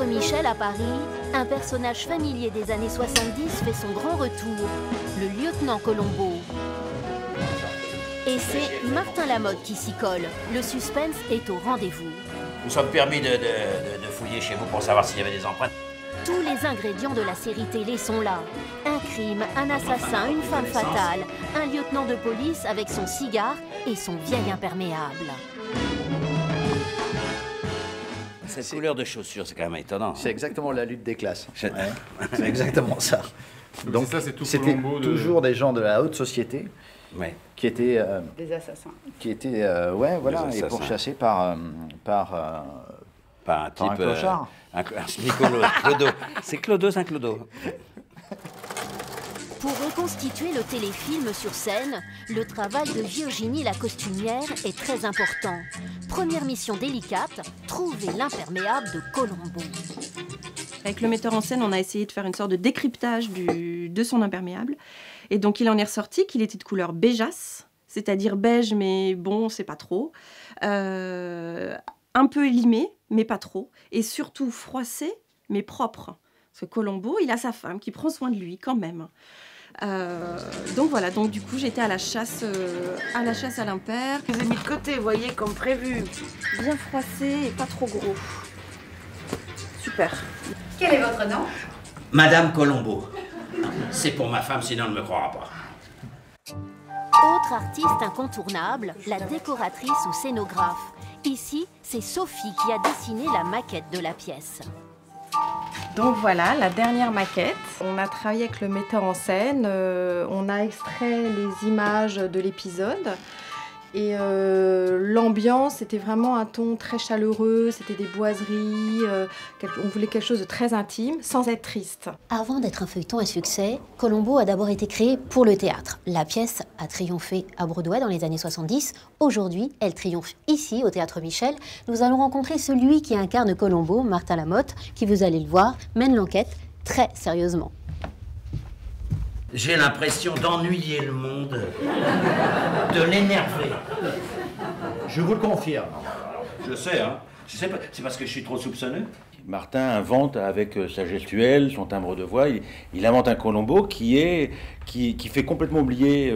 Théâtre Michel à Paris, un personnage familier des années 70 fait son grand retour, le lieutenant Colombo. Et c'est Martin Lamotte qui s'y colle. Le suspense est au rendez-vous. Nous sommes permis de fouiller chez vous pour savoir s'il y avait des empreintes. Tous les ingrédients de la série télé sont là. Un crime, un assassin, une femme fatale, un lieutenant de police avec son cigare et son vieil imperméable. Cette couleur de chaussures, c'est quand même étonnant. C'est exactement la lutte des classes. Ouais. C'est exactement ça. Donc c'était toujours des gens de la haute société qui étaient... des assassins. Qui étaient, ouais, voilà, et pourchassés par un type... un clochard. Clodo. C'est Clodo Saint-Clodo. Pour reconstituer le téléfilm sur scène, le travail de Virginie la costumière est très important. Première mission délicate, trouver l'imperméable de Colombo. Avec le metteur en scène, on a essayé de faire une sorte de décryptage de son imperméable. Et donc, il en est ressorti qu'il était de couleur beigeasse, c'est-à-dire beige, mais bon, c'est pas trop. Un peu limé, mais pas trop. Et surtout froissé, mais propre. Parce que Colombo, il a sa femme qui prend soin de lui quand même. Donc voilà, donc du coup j'étais à la chasse à l'impair. Je les ai mis de côté, vous voyez, comme prévu. Bien froissé et pas trop gros. Super. Quel est votre nom? Madame Colombo. C'est pour ma femme, sinon elle ne me croira pas. Autre artiste incontournable, la décoratrice ou scénographe. Ici, c'est Sophie qui a dessiné la maquette de la pièce. Donc voilà, la dernière maquette. On a travaillé avec le metteur en scène, on a extrait les images de l'épisode. Et l'ambiance, c'était vraiment un ton très chaleureux, c'était des boiseries, on voulait quelque chose de très intime, sans être triste. Avant d'être un feuilleton à succès, Colombo a d'abord été créé pour le théâtre. La pièce a triomphé à Broadway dans les années 70. Aujourd'hui, elle triomphe ici, au Théâtre Michel. Nous allons rencontrer celui qui incarne Colombo, Martin Lamotte, qui, vous allez le voir, mène l'enquête très sérieusement. J'ai l'impression d'ennuyer le monde, de l'énerver. Je vous le confirme. Je sais, hein. Je sais pas, c'est parce que je suis trop soupçonneux. Martin invente avec sa gestuelle, son timbre de voix, il invente un Colombo qui fait complètement oublier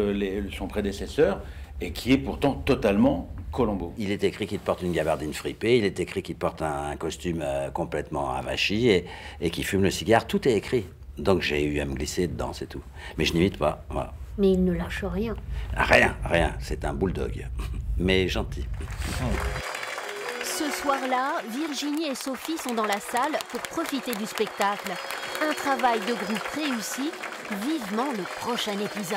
son prédécesseur et qui est pourtant totalement Colombo. Il est écrit qu'il porte une gabardine fripée, il est écrit qu'il porte un costume complètement avachi et qu'il fume le cigare, tout est écrit. Donc j'ai eu à me glisser dedans, c'est tout. Mais je n'imite pas, voilà. Mais il ne lâche rien. Rien, c'est un bulldog, mais gentil. Ce soir-là, Virginie et Sophie sont dans la salle pour profiter du spectacle. Un travail de groupe réussi, vivement le prochain épisode.